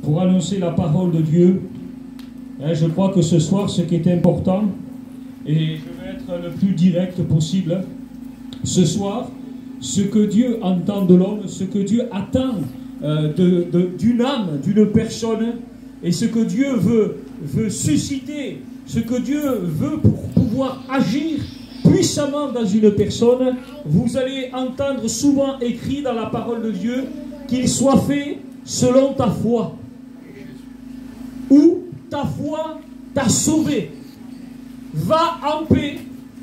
pour annoncer la parole de Dieu. Je crois que ce soir, ce qui est important, et je vais être le plus direct possible, ce soir, ce que Dieu entend de l'homme, ce que Dieu attend d'une âme, d'une personne, et ce que Dieu veut susciter, ce que Dieu veut pour pouvoir agir puissamment dans une personne, vous allez entendre souvent écrit dans la parole de Dieu qu'il soit fait selon ta foi. Ou ta foi t'a sauvé. Va en paix,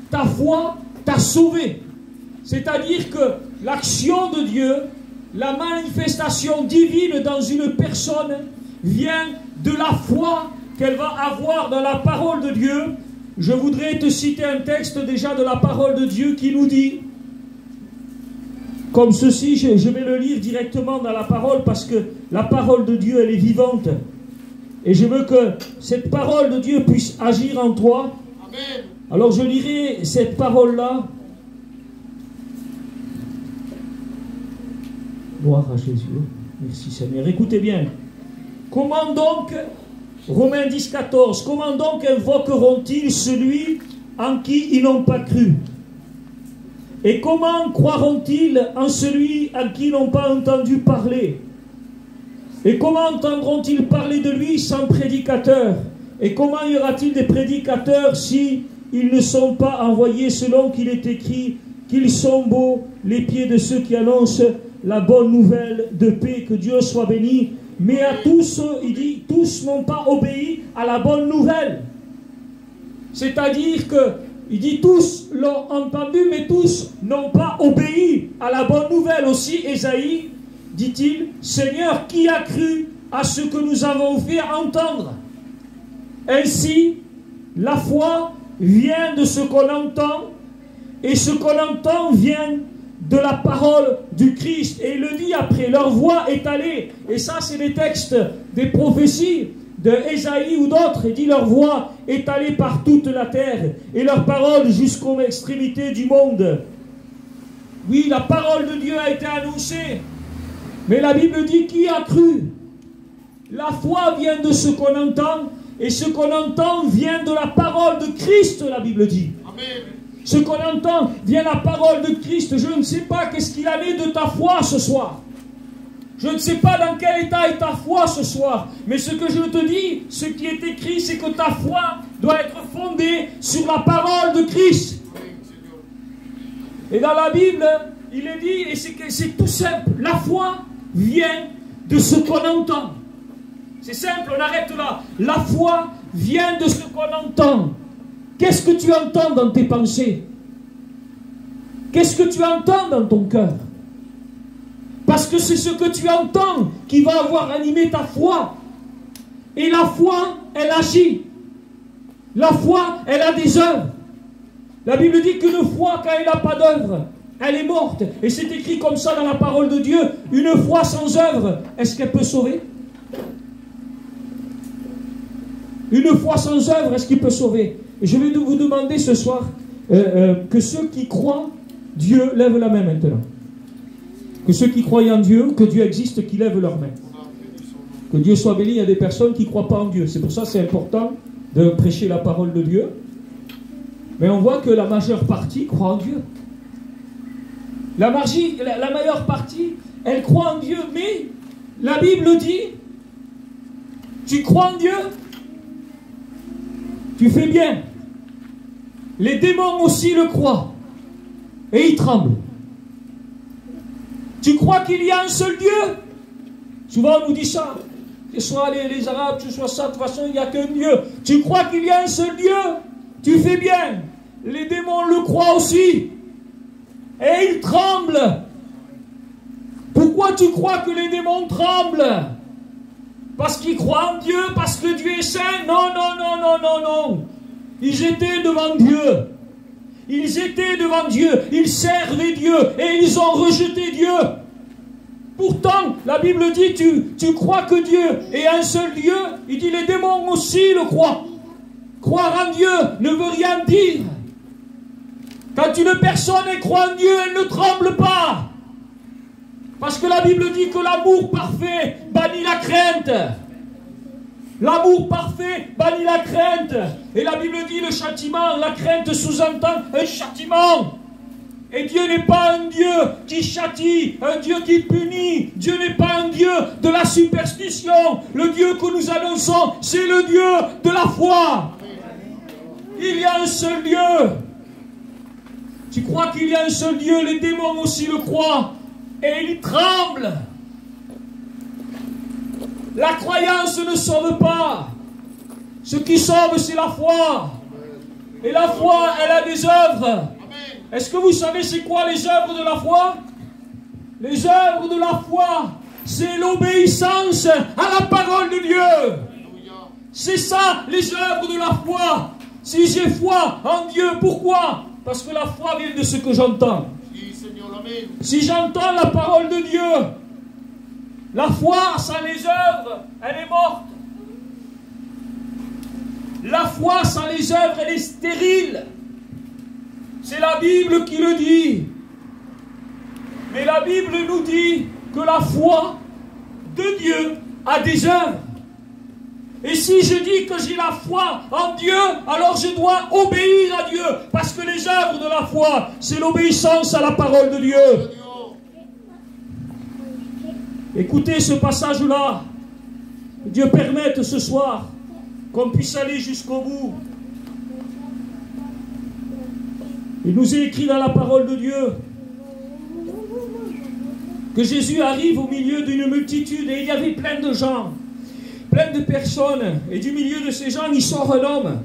ta foi t'a sauvé. C'est-à-dire que l'action de Dieu, la manifestation divine dans une personne vient de la foi qu'elle va avoir dans la parole de Dieu. Je voudrais te citer un texte déjà de la parole de Dieu qui nous dit, comme ceci, je vais le lire directement dans la parole parce que la parole de Dieu, elle est vivante. Et je veux que cette parole de Dieu puisse agir en toi. Amen. Alors je lirai cette parole-là. Gloire à Jésus. Merci Seigneur. Écoutez bien. Comment donc, Romains 10, 14, comment donc invoqueront-ils celui en qui ils n'ont pas cru? Et comment croiront-ils en celui en qui ils n'ont pas entendu parler? Et comment entendront-ils parler de lui sans prédicateur? Et comment y aura-t-il des prédicateurs si ils ne sont pas envoyés selon qu'il est écrit qu'ils sont beaux les pieds de ceux qui annoncent la bonne nouvelle de paix, que Dieu soit béni. Mais à tous, il dit, tous n'ont pas obéi à la bonne nouvelle. C'est-à-dire que, il dit, tous l'ont entendu, mais tous n'ont pas obéi à la bonne nouvelle. Aussi, Ésaïe, dit-il, Seigneur, qui a cru à ce que nous avons fait entendre? Ainsi, la foi vient de ce qu'on entend, et ce qu'on entend vient de la parole du Christ. Et il le dit après, leur voix est allée. Et ça, c'est les textes des prophéties de Ésaïe ou d'autres. Il dit, leur voix est allée par toute la terre, et leur parole jusqu'aux extrémités du monde. Oui, la parole de Dieu a été annoncée. Mais la Bible dit, qui a cru? La foi vient de ce qu'on entend, et ce qu'on entend vient de la parole de Christ, la Bible dit. Amen. Ce qu'on entend vient de la parole de Christ. Je ne sais pas qu'est-ce qu'il en est de ta foi ce soir. Je ne sais pas dans quel état est ta foi ce soir. Mais ce que je te dis, ce qui est écrit, c'est que ta foi doit être fondée sur la parole de Christ. Et dans la Bible, il est dit, et c'est tout simple, la foi vient de ce qu'on entend. C'est simple, on arrête là. La foi vient de ce qu'on entend. Qu'est-ce que tu entends dans tes pensées? Qu'est-ce que tu entends dans ton cœur? Parce que c'est ce que tu entends qui va avoir animé ta foi. Et la foi, elle agit. La foi, elle a des œuvres. La Bible dit qu'une foi, quand elle n'a pas d'œuvre, elle est morte. Et c'est écrit comme ça dans la parole de Dieu. Une foi sans œuvre, est-ce qu'elle peut sauver? Une foi sans œuvre, est-ce qu'il peut sauver? Et je vais vous demander ce soir que ceux qui croient Dieu lèvent la main maintenant. Que ceux qui croient en Dieu, que Dieu existe, qui lèvent leurs mains. Que Dieu soit béni. Il y a des personnes qui ne croient pas en Dieu. C'est pour ça que c'est important de prêcher la parole de Dieu. Mais on voit que la majeure partie croit en Dieu. La majeure partie, elle croit en Dieu. Mais la Bible dit, tu crois en Dieu? Tu fais bien. Les démons aussi le croient. Et ils tremblent. Tu crois qu'il y a un seul Dieu? Souvent on nous dit ça. Que ce soit les Arabes, que ce soit ça, de toute façon il n'y a qu'un Dieu. Tu crois qu'il y a un seul Dieu? Tu fais bien. Les démons le croient aussi. Et ils tremblent. Pourquoi tu crois que les démons tremblent? Parce qu'ils croient en Dieu, parce que Dieu est saint? Non, non, non, non, non, non. Ils étaient devant Dieu. Ils étaient devant Dieu. Ils servaient Dieu. Et ils ont rejeté Dieu. Pourtant, la Bible dit, tu crois que Dieu est un seul Dieu. Il dit, les démons aussi le croient. Croire en Dieu ne veut rien dire. Quand une personne croit en Dieu, elle ne tremble pas. Parce que la Bible dit que l'amour parfait bannit la crainte. L'amour parfait bannit la crainte. Et la Bible dit le châtiment, la crainte sous-entend un châtiment. Et Dieu n'est pas un Dieu qui châtie, un Dieu qui punit. Dieu n'est pas un Dieu de la superstition. Le Dieu que nous annonçons, c'est le Dieu de la foi. Il y a un seul Dieu. Tu crois qu'il y a un seul Dieu? Les démons aussi le croient. Et ils tremblent. La croyance ne sauve pas. Ce qui sauve, c'est la foi. Et la foi, elle a des œuvres. Est-ce que vous savez c'est quoi les œuvres de la foi? Les œuvres de la foi, c'est l'obéissance à la parole de Dieu. C'est ça, les œuvres de la foi. Si j'ai foi en Dieu, pourquoi? Parce que la foi vient de ce que j'entends. Si j'entends la parole de Dieu, la foi sans les œuvres, elle est morte. La foi sans les œuvres, elle est stérile. C'est la Bible qui le dit. Mais la Bible nous dit que la foi de Dieu a des œuvres. Et si je dis que j'ai la foi en Dieu, alors je dois obéir à Dieu. Parce que les œuvres de la foi, c'est l'obéissance à la parole de Dieu. Écoutez ce passage-là. Dieu permette ce soir qu'on puisse aller jusqu'au bout. Il nous est écrit dans la parole de Dieu que Jésus arrive au milieu d'une multitude et il y avait plein de gens, plein de personnes. Et du milieu de ces gens, il sort un homme.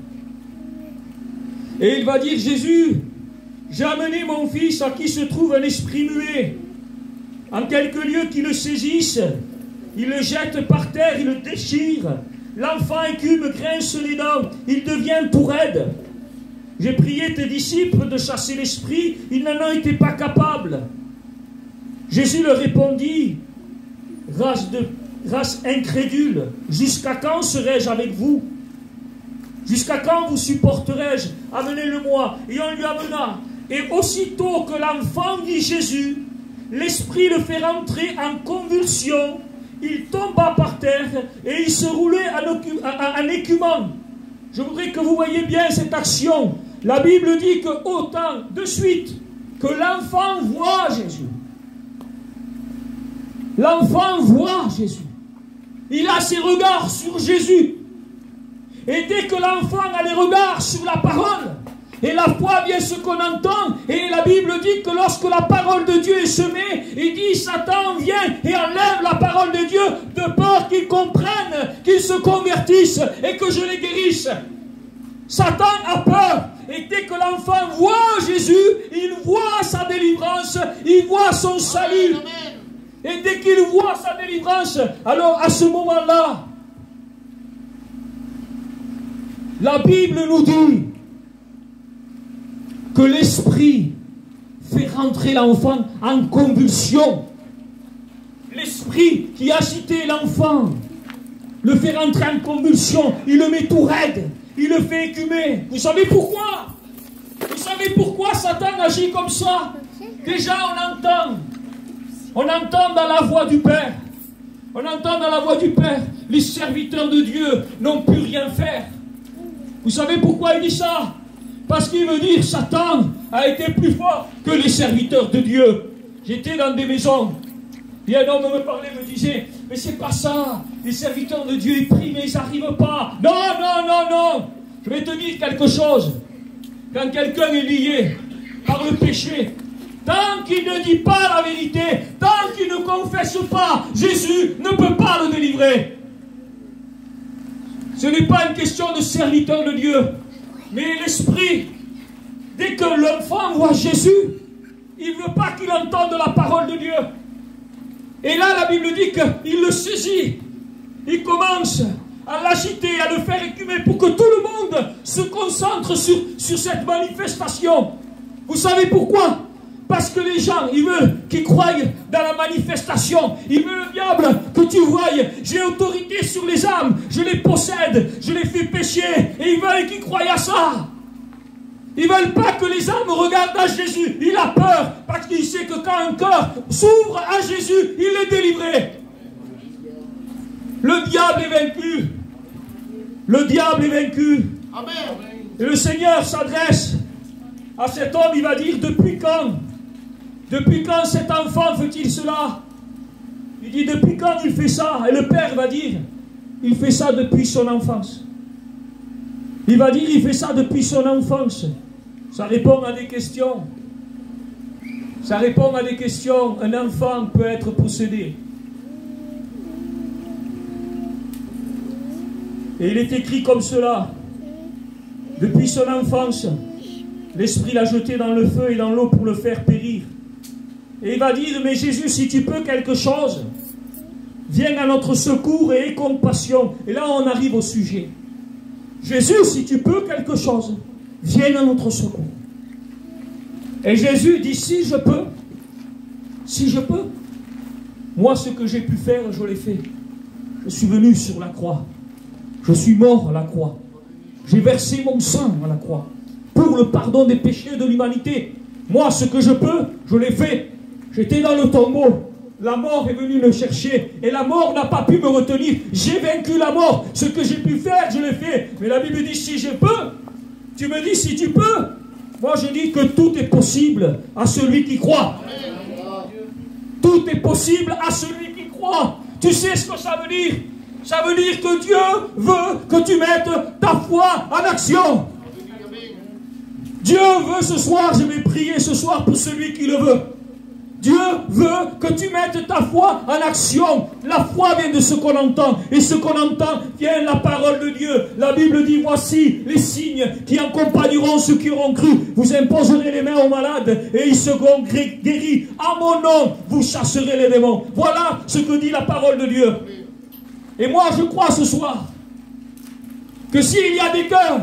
Et il va dire, Jésus, j'ai amené mon fils à qui se trouve un esprit muet. En quelques lieux qui le saisissent, il le jette par terre, il le déchire. L'enfant écume, grince les dents, il devient tout raide. J'ai prié tes disciples de chasser l'esprit, ils n'en ont été pas capables. Jésus leur répondit, race incrédule, jusqu'à quand serai-je avec vous? Jusqu'à quand vous supporterai-je? Amenez-le-moi. Et on lui amena. Et aussitôt que l'enfant vit Jésus, l'esprit le fait rentrer en convulsion, il tomba par terre et il se roulait en écumant. Je voudrais que vous voyez bien cette action. La Bible dit que autant de suite que l'enfant voit Jésus. L'enfant voit Jésus. Il a ses regards sur Jésus. Et dès que l'enfant a les regards sur la parole, et la foi vient ce qu'on entend, et la Bible dit que lorsque la parole de Dieu est semée, il dit Satan vient et enlève la parole de Dieu de peur qu'ils comprennent, qu'ils se convertissent et que je les guérisse. Satan a peur. Et dès que l'enfant voit Jésus, il voit sa délivrance, il voit son salut. Et dès qu'il voit sa délivrance, alors à ce moment-là, la Bible nous dit que l'esprit fait rentrer l'enfant en convulsion. L'esprit qui agitait l'enfant le fait rentrer en convulsion, il le met tout raide. Il le fait écumer. Vous savez pourquoi? Vous savez pourquoi Satan agit comme ça? Déjà on entend dans la voix du Père. On entend dans la voix du Père, les serviteurs de Dieu n'ont pu rien faire. Vous savez pourquoi il dit ça? Parce qu'il veut dire Satan a été plus fort que les serviteurs de Dieu. J'étais dans des maisons. Et un homme me parlait, me disait, mais c'est pas ça. Les serviteurs de Dieu, ils prient, mais ils n'arrivent pas. Non, non, non, non. Je vais te dire quelque chose. Quand quelqu'un est lié par le péché, tant qu'il ne dit pas la vérité, tant qu'il ne confesse pas, Jésus ne peut pas le délivrer. Ce n'est pas une question de serviteur de Dieu, mais l'esprit, dès que l'enfant voit Jésus, il ne veut pas qu'il entende la parole de Dieu. Et là, la Bible dit qu'il le saisit. Il commence à l'agiter, à le faire écumer pour que tout le monde se concentre sur cette manifestation. Vous savez pourquoi? Parce que les gens, ils veulent qu'ils croient dans la manifestation. Ils veulent, le diable, que tu voies, j'ai autorité sur les âmes, je les possède, je les fais pécher. Et ils veulent qu'ils croient à ça. Ils ne veulent pas que les âmes regardent à Jésus. Il a peur parce qu'il sait que quand un cœur s'ouvre à Jésus, il est délivré. Le diable est vaincu. Le diable est vaincu. Amen. Et le Seigneur s'adresse à cet homme, il va dire, depuis quand? Depuis quand cet enfant fait-il cela? Il dit, depuis quand il fait ça? Et le père va dire, il fait ça depuis son enfance. Il va dire, il fait ça depuis son enfance. Ça répond à des questions. Ça répond à des questions. Un enfant peut être possédé. Et il est écrit comme cela. Depuis son enfance, l'Esprit l'a jeté dans le feu et dans l'eau pour le faire périr. Et il va dire, mais Jésus, si tu peux quelque chose, viens à notre secours et aie compassion. Et là, on arrive au sujet. Jésus, si tu peux quelque chose, viens à notre secours. Et Jésus dit, si je peux, moi, ce que j'ai pu faire, je l'ai fait. Je suis venu sur la croix. Je suis mort à la croix. J'ai versé mon sang à la croix pour le pardon des péchés de l'humanité. Moi, ce que je peux, je l'ai fait. J'étais dans le tombeau. La mort est venue me chercher. Et la mort n'a pas pu me retenir. J'ai vaincu la mort. Ce que j'ai pu faire, je l'ai fait. Mais la Bible dit, si je peux. Tu me dis, si tu peux. Moi, je dis que tout est possible à celui qui croit. Tout est possible à celui qui croit. Tu sais ce que ça veut dire? Ça veut dire que Dieu veut que tu mettes ta foi en action. Dieu veut ce soir, je vais prier ce soir pour celui qui le veut. Dieu veut que tu mettes ta foi en action. La foi vient de ce qu'on entend. Et ce qu'on entend vient de la parole de Dieu. La Bible dit, voici les signes qui accompagneront ceux qui auront cru. Vous imposerez les mains aux malades et ils seront guéris. À mon nom, vous chasserez les démons. Voilà ce que dit la parole de Dieu. Et moi, je crois ce soir que s'il y a des cœurs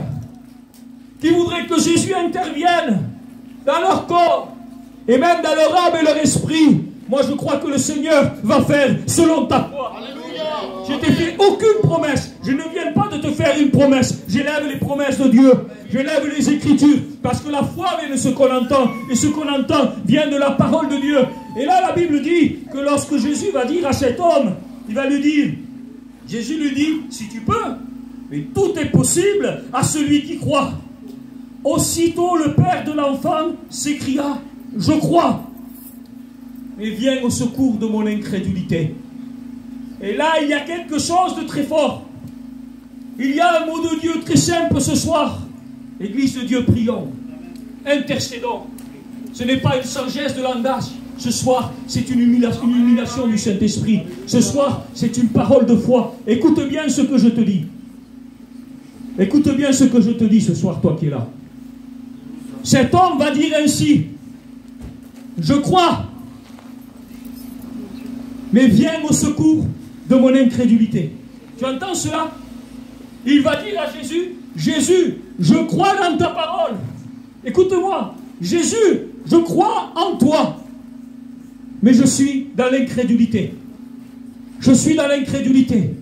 qui voudraient que Jésus intervienne dans leur corps, et même dans leur âme et leur esprit, moi je crois que le Seigneur va faire selon ta foi. Alléluia. Je t'ai fait aucune promesse. Je ne viens pas de te faire une promesse. J'élève les promesses de Dieu. J'élève les Écritures. Parce que la foi vient de ce qu'on entend. Et ce qu'on entend vient de la parole de Dieu. Et là la Bible dit que lorsque Jésus va dire à cet homme, il va lui dire, Jésus lui dit, si tu peux, mais tout est possible à celui qui croit. Aussitôt le père de l'enfant s'écria, je crois, mais viens au secours de mon incrédulité. Et là, il y a quelque chose de très fort. Il y a un mot de Dieu très simple ce soir. Église de Dieu, prions, intercédons. Ce n'est pas une sagesse de langage. Ce soir, c'est une illumination du Saint-Esprit. Ce soir, c'est une parole de foi. Écoute bien ce que je te dis. Écoute bien ce que je te dis ce soir, toi qui es là. Cet homme va dire ainsi, je crois, mais viens au secours de mon incrédulité. Tu entends cela? Il va dire à Jésus, Jésus, je crois dans ta parole. Écoute-moi, Jésus, je crois en toi. Mais je suis dans l'incrédulité. Je suis dans l'incrédulité.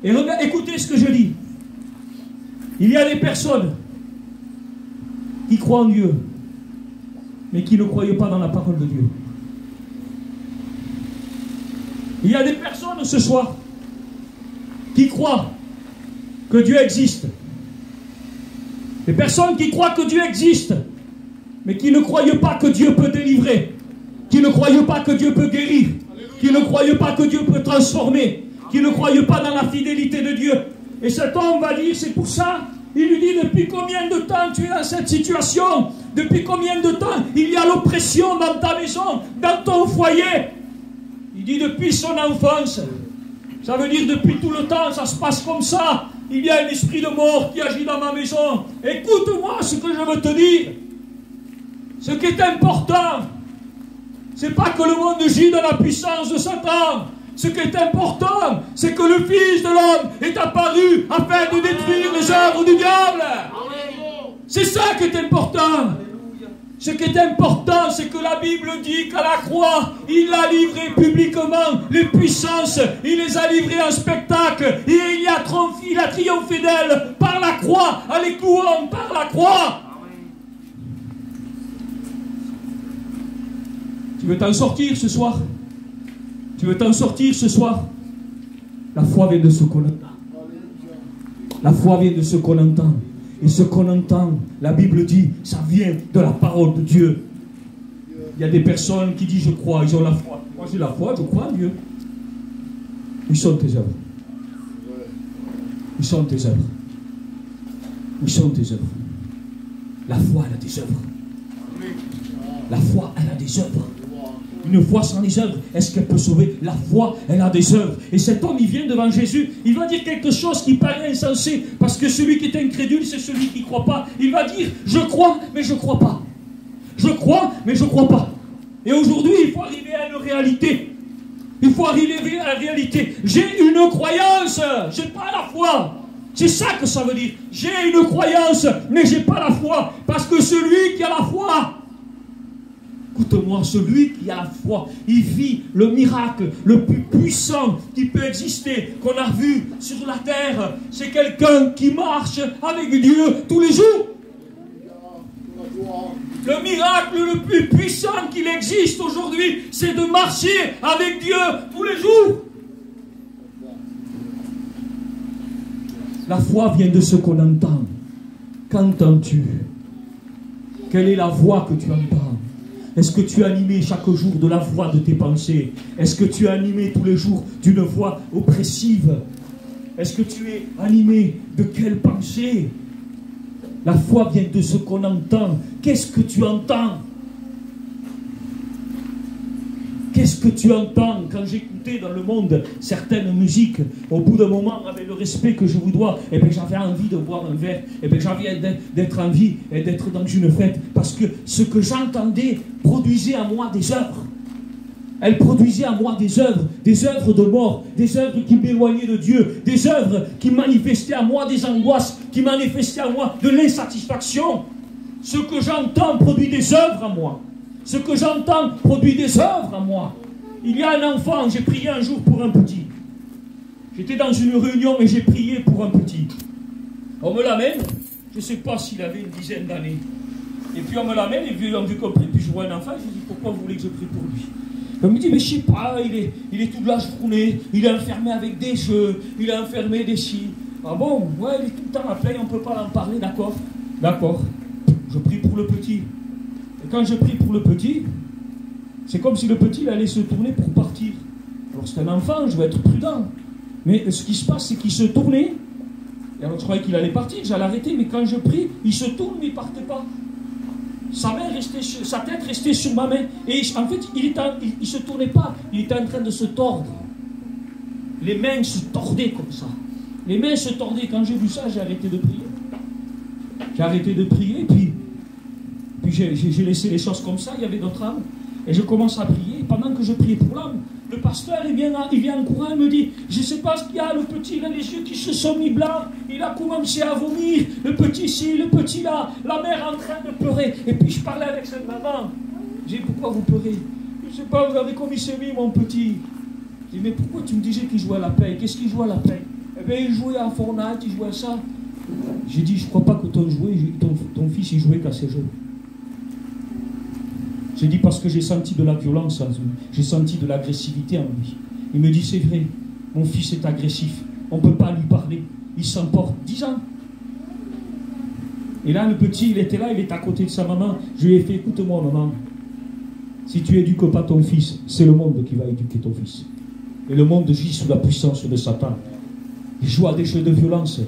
Et regarde, écoutez ce que je dis. Il y a des personnes qui croient en Dieu, mais qui ne croyaient pas dans la parole de Dieu. Il y a des personnes ce soir qui croient que Dieu existe. Des personnes qui croient que Dieu existe, mais qui ne croyaient pas que Dieu peut délivrer, qui ne croyaient pas que Dieu peut guérir, qui ne croyaient pas que Dieu peut transformer, qui ne croyaient pas dans la fidélité de Dieu. Et cet homme va dire, c'est pour ça, il lui dit, depuis combien de temps tu es dans cette situation? Depuis combien de temps il y a l'oppression dans ta maison, dans ton foyer? Il dit, depuis son enfance. Ça veut dire, depuis tout le temps, ça se passe comme ça. Il y a un esprit de mort qui agit dans ma maison. Écoute-moi ce que je veux te dire. Ce qui est important, c'est pas que le monde gît dans la puissance de Satan. Ce qui est important, c'est que le Fils de l'homme est apparu afin de détruire les œuvres du diable. C'est ça qui est important. Ce qui est important, c'est que la Bible dit qu'à la croix, il a livré publiquement les puissances, il les a livrées en spectacle, et il a triomphé d'elles par la croix, en les clouant par la croix. Tu veux t'en sortir ce soir? Tu veux t'en sortir ce soir? La foi vient de ce qu'on entend. La foi vient de ce qu'on entend. Et ce qu'on entend, la Bible dit, ça vient de la parole de Dieu. Il y a des personnes qui disent, je crois, ils ont la foi. Moi j'ai la foi, je crois en Dieu. Où sont tes œuvres? Où sont tes œuvres? Où sont tes œuvres? La foi, elle a des œuvres. La foi, elle a des œuvres. Une foi sans les œuvres, est-ce qu'elle peut sauver? La foi, elle a des œuvres. Et cet homme, il vient devant Jésus, il va dire quelque chose qui paraît insensé, parce que celui qui est incrédule, c'est celui qui ne croit pas. Il va dire, je crois, mais je ne crois pas. Je crois, mais je ne crois pas. Et aujourd'hui, il faut arriver à une réalité. Il faut arriver à la réalité. J'ai une croyance, je n'ai pas la foi. C'est ça que ça veut dire. J'ai une croyance, mais je n'ai pas la foi. Parce que celui qui a la foi, écoute-moi, celui qui a la foi, il vit le miracle le plus puissant qui peut exister, qu'on a vu sur la terre. C'est quelqu'un qui marche avec Dieu tous les jours. Le miracle le plus puissant qu'il existe aujourd'hui, c'est de marcher avec Dieu tous les jours. La foi vient de ce qu'on entend. Qu'entends-tu? Quelle est la voix que tu entends? Est-ce que tu es animé chaque jour de la voix de tes pensées? Est-ce que tu es animé tous les jours d'une voix oppressive? Est-ce que tu es animé de quelle pensée? La foi vient de ce qu'on entend. Qu'est-ce que tu entends? Qu'est-ce que tu entends? Quand j'écoutais dans le monde certaines musiques, au bout d'un moment, avec le respect que je vous dois, eh bien, j'avais envie de boire un verre, eh bien, j'avais d'être en vie et d'être dans une fête, parce que ce que j'entendais produisait à moi des œuvres. Elle produisait à moi des œuvres de mort, des œuvres qui m'éloignaient de Dieu, des œuvres qui manifestaient à moi des angoisses, qui manifestaient à moi de l'insatisfaction. Ce que j'entends produit des œuvres à moi. Ce que j'entends produit des œuvres à moi. Il y a un enfant, j'ai prié un jour pour un petit. J'étais dans une réunion et j'ai prié pour un petit. On me l'amène, je ne sais pas s'il avait une dizaine d'années. Et puis on me l'amène, et puis on me compris, puis je vois un enfant, je dis pourquoi vous voulez que je prie pour lui? On me dit, mais je sais pas, il est toute la journée, il est enfermé avec des jeux, il est enfermé des chi. Ah bon, ouais, il est tout le temps à plein, on ne peut pas en parler, d'accord? D'accord. Je prie pour le petit. Et quand je prie pour le petit, c'est comme si le petit il allait se tourner pour partir. Alors c'est un enfant, je vais être prudent. Mais ce qui se passe, c'est qu'il se tournait. Et alors je croyais qu'il allait partir, j'allais arrêter, mais quand je prie, il se tourne, mais il ne partait pas. Sa tête restait sur ma main. Et en fait, il ne se tournait pas. Il était en train de se tordre. Les mains se tordaient comme ça. Les mains se tordaient. Quand j'ai vu ça, j'ai arrêté de prier. J'ai arrêté de prier, puis j'ai laissé les choses comme ça. Il y avait d'autres âmes. Et je commence à prier. Et pendant que je priais pour l'âme, le pasteur, il vient en courant, il me dit, je ne sais pas ce qu'il y a, le petit, il a les yeux qui se sont mis blancs, il a commencé à vomir, le petit ci, le petit là, la mère en train de pleurer. Et puis je parlais avec cette maman. J'ai dit, pourquoi vous pleurez? Je ne sais pas, vous avez comme il s'est mis, mon petit. J'ai dit, mais pourquoi tu me disais qu'il jouait à la paix? Qu'est-ce qu'il jouait à la paix? Eh bien, il jouait à Fortnite, il jouait à ça. J'ai dit, je ne crois pas que ton fils, il jouait qu'à ces jeux. J'ai dit parce que j'ai senti de la violence en lui, j'ai senti de l'agressivité en lui. Il me dit, c'est vrai, mon fils est agressif, on ne peut pas lui parler, il s'emporte 10 ans. Et là, le petit, il était là, il est à côté de sa maman. Je lui ai fait, écoute-moi maman, si tu n'éduques pas ton fils, c'est le monde qui va éduquer ton fils. Et le monde gît sous la puissance de Satan. Il joue à des jeux de violence.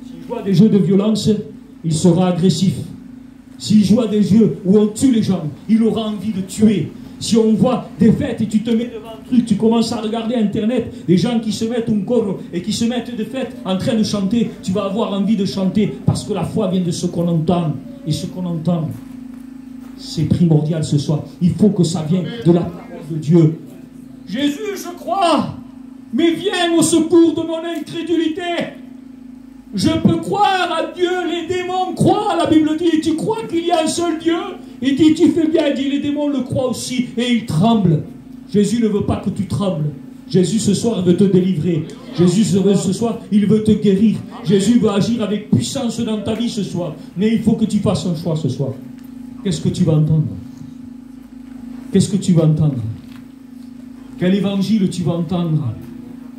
S'il joue à des jeux de violence, il sera agressif. S'il joue à des jeux où on tue les gens, il aura envie de tuer. Si on voit des fêtes et tu te mets devant un truc, tu commences à regarder Internet, des gens qui se mettent un coro et qui se mettent de fête en train de chanter, tu vas avoir envie de chanter parce que la foi vient de ce qu'on entend. Et ce qu'on entend, c'est primordial ce soir. Il faut que ça vienne de la parole de Dieu. Jésus, je crois, mais viens au secours de mon incrédulité. Je peux croire à Dieu, les démons croient, la Bible dit, tu crois qu'il y a un seul Dieu? Il dit, tu fais bien, il dit, les démons le croient aussi, et ils tremblent. Jésus ne veut pas que tu trembles. Jésus ce soir veut te délivrer. Jésus ce soir, il veut te guérir. Jésus veut agir avec puissance dans ta vie ce soir. Mais il faut que tu fasses un choix ce soir. Qu'est-ce que tu vas entendre? Qu'est-ce que tu vas entendre? Quel évangile tu vas entendre?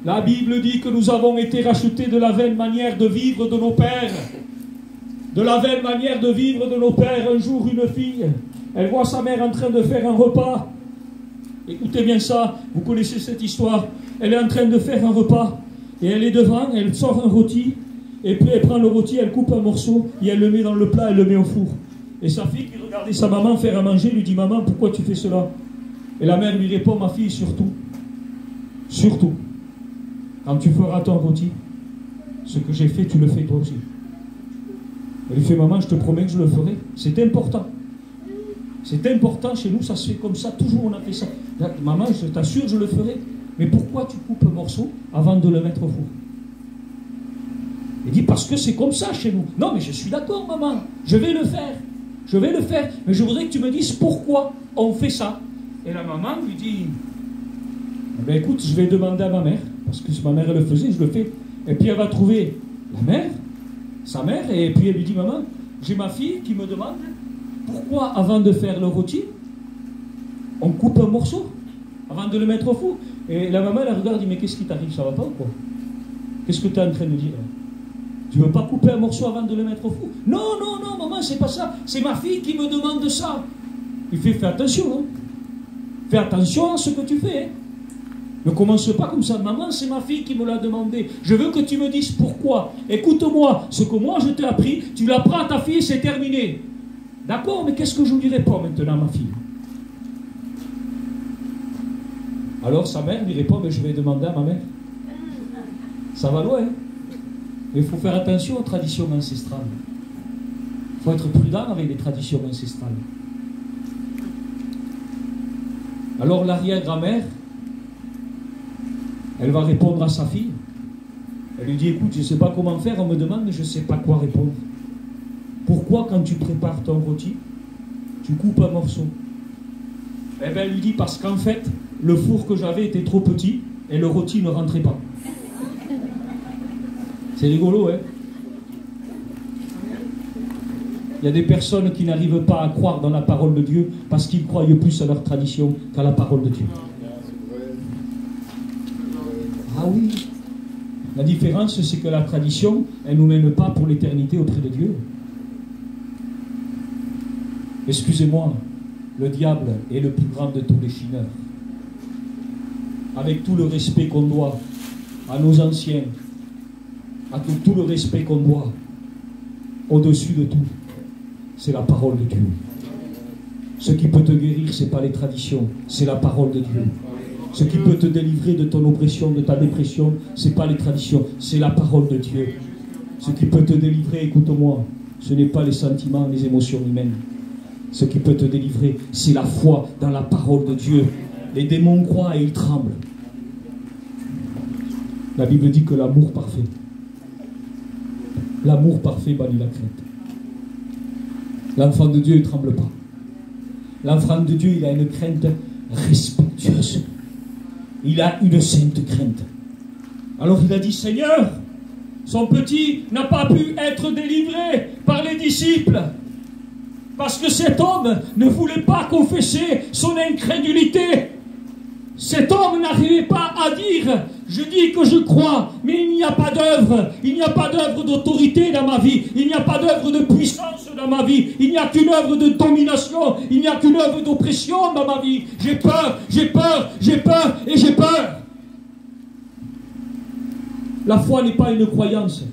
La Bible dit que nous avons été rachetés de la vaine manière de vivre de nos pères. De la vaine manière de vivre de nos pères. Un jour, une fille, elle voit sa mère en train de faire un repas. Écoutez bien ça, vous connaissez cette histoire. Elle est en train de faire un repas. Et elle est devant, elle sort un rôti. Et puis elle prend le rôti, elle coupe un morceau. Et elle le met dans le plat, elle le met au four. Et sa fille qui regardait sa maman faire à manger lui dit « Maman, pourquoi tu fais cela ?» Et la mère lui répond « Ma fille, surtout, surtout, quand tu feras ton rôti, ce que j'ai fait, tu le fais toi aussi. » Elle lui fait « Maman, je te promets que je le ferai. C'est important. C'est important chez nous, ça se fait comme ça. Toujours on a fait ça. Maman, je t'assure, je le ferai. Mais pourquoi tu coupes un morceau avant de le mettre au four ?» Il dit « Parce que c'est comme ça chez nous. » Non, mais je suis d'accord, maman. Je vais le faire. Je vais le faire. Mais je voudrais que tu me dises pourquoi on fait ça. Et la maman lui dit eh « Ben écoute, je vais demander à ma mère. Parce que si ma mère elle le faisait, je le fais. » Et puis elle va trouver la mère, sa mère, et puis elle lui dit « Maman, j'ai ma fille qui me demande pourquoi avant de faire le rôti, on coupe un morceau avant de le mettre au four. » Et la maman elle regarde et dit « Mais qu'est-ce qui t'arrive, ça va pas ou quoi? Qu'est-ce que tu es en train de dire? Tu veux pas couper un morceau avant de le mettre au four? » « Non, non, non, maman, c'est pas ça. C'est ma fille qui me demande ça. » Il fait « Fais attention, hein. Fais attention à ce que tu fais. Hein. Ne commence pas comme ça. Maman, c'est ma fille qui me l'a demandé. Je veux que tu me dises pourquoi. Écoute-moi, ce que moi je t'ai appris, tu l'apprends à ta fille, c'est terminé. D'accord, mais qu'est-ce que je lui réponds maintenant, ma fille? Alors sa mère lui répond, mais je vais demander à ma mère. Ça va loin, hein. Mais il faut faire attention aux traditions ancestrales. Il faut être prudent avec les traditions ancestrales. Alors l'arrière-grand-mère, elle va répondre à sa fille. Elle lui dit, écoute, je ne sais pas comment faire, on me demande, mais je ne sais pas quoi répondre. Pourquoi quand tu prépares ton rôti, tu coupes un morceau? Eh bien, elle lui dit, parce qu'en fait, le four que j'avais était trop petit et le rôti ne rentrait pas. C'est rigolo, hein? Il y a des personnes qui n'arrivent pas à croire dans la parole de Dieu parce qu'ils croient plus à leur tradition qu'à la parole de Dieu. Ah oui. La différence, c'est que la tradition, elle ne nous mène pas pour l'éternité auprès de Dieu. Excusez-moi, le diable est le plus grand de tous les chineurs. Avec tout le respect qu'on doit à nos anciens, à tout le respect qu'on doit, au-dessus de tout, c'est la parole de Dieu. Ce qui peut te guérir, ce n'est pas les traditions, c'est la parole de Dieu. Ce qui peut te délivrer de ton oppression, de ta dépression, ce n'est pas les traditions, c'est la parole de Dieu. Ce qui peut te délivrer, écoute-moi, ce n'est pas les sentiments, les émotions humaines. Ce qui peut te délivrer, c'est la foi dans la parole de Dieu. Les démons croient et ils tremblent. La Bible dit que l'amour parfait bannit la crainte. L'enfant de Dieu ne tremble pas. L'enfant de Dieu, il a une crainte respectueuse. Il a une sainte crainte. Alors il a dit, Seigneur, son petit n'a pas pu être délivré par les disciples. Parce que cet homme ne voulait pas confesser son incrédulité. Cet homme n'arrivait pas à dire, je dis que je crois, mais il n'y a pas d'œuvre. Il n'y a pas d'œuvre d'autorité dans ma vie. Il n'y a pas d'œuvre de puissance dans ma vie. Il n'y a qu'une œuvre de domination. Il n'y a qu'une œuvre d'oppression dans ma vie. J'ai peur, j'ai peur, j'ai peur et j'ai peur. La foi n'est pas une croyance.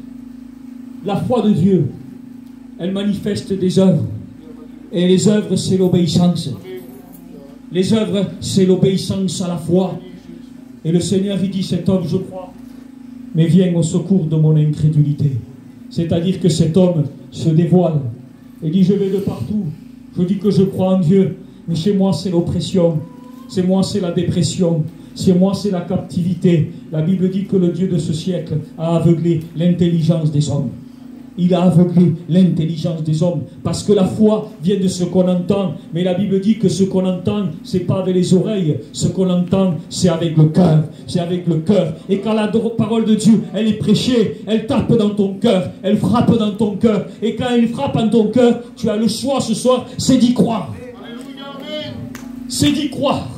La foi de Dieu, elle manifeste des œuvres. Et les œuvres, c'est l'obéissance. Les œuvres, c'est l'obéissance à la foi. Et le Seigneur, il dit, cet homme, je crois, mais viens au secours de mon incrédulité. C'est-à-dire que cet homme se dévoile. Il dit, je vais de partout. Je dis que je crois en Dieu. Mais chez moi, c'est l'oppression. Chez moi, c'est la dépression. Chez moi, c'est la captivité. La Bible dit que le Dieu de ce siècle a aveuglé l'intelligence des hommes. Il a aveuglé l'intelligence des hommes. Parce que la foi vient de ce qu'on entend. Mais la Bible dit que ce qu'on entend, ce n'est pas avec les oreilles. Ce qu'on entend, c'est avec le cœur. C'est avec le cœur. Et quand la parole de Dieu, elle est prêchée, elle tape dans ton cœur. Elle frappe dans ton cœur. Et quand elle frappe dans ton cœur, tu as le choix ce soir, c'est d'y croire. C'est d'y croire.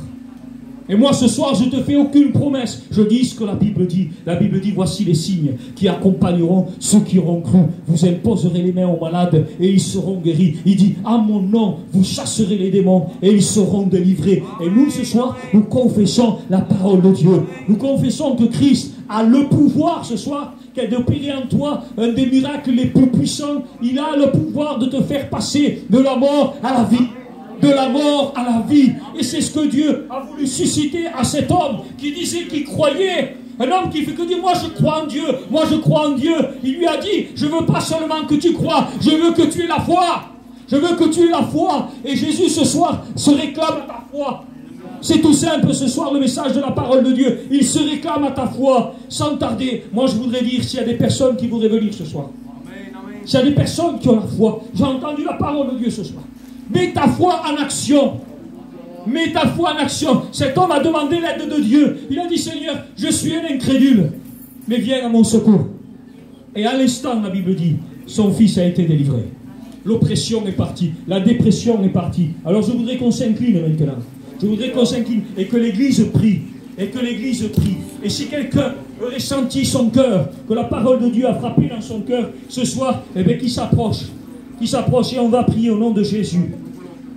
Et moi ce soir je ne te fais aucune promesse. Je dis ce que la Bible dit. La Bible dit voici les signes qui accompagneront ceux qui auront cru. Vous imposerez les mains aux malades et ils seront guéris. Il dit à mon nom vous chasserez les démons et ils seront délivrés. Et nous ce soir nous confessons la parole de Dieu. Nous confessons que Christ a le pouvoir ce soir d'opérer en toi un des miracles les plus puissants. Il a le pouvoir de te faire passer de la mort à la vie. De la mort à la vie. Et c'est ce que Dieu a voulu susciter à cet homme qui disait qu'il croyait. Un homme qui fait que dire moi je crois en Dieu, moi je crois en Dieu. Il lui a dit je veux pas seulement que tu crois, je veux que tu aies la foi. Je veux que tu aies la foi. Et Jésus ce soir se réclame à ta foi. C'est tout simple ce soir le message de la parole de Dieu. Il se réclame à ta foi. Sans tarder, moi je voudrais dire s'il y a des personnes qui voudraient venir ce soir. S'il y a des personnes qui ont la foi. J'ai entendu la parole de Dieu ce soir. Mets ta foi en action. Mets ta foi en action. Cet homme a demandé l'aide de Dieu. Il a dit Seigneur, je suis un incrédule, mais viens à mon secours. Et à l'instant, la Bible dit, son fils a été délivré. L'oppression est partie. La dépression est partie. Alors je voudrais qu'on s'incline maintenant. Je voudrais qu'on s'incline et que l'Église prie. Et que l'Église prie. Et si quelqu'un aurait senti son cœur, que la parole de Dieu a frappé dans son cœur ce soir, eh bien qu'il s'approche. Qui s'approche et on va prier au nom de Jésus.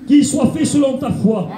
Qu'il soit fait selon ta foi.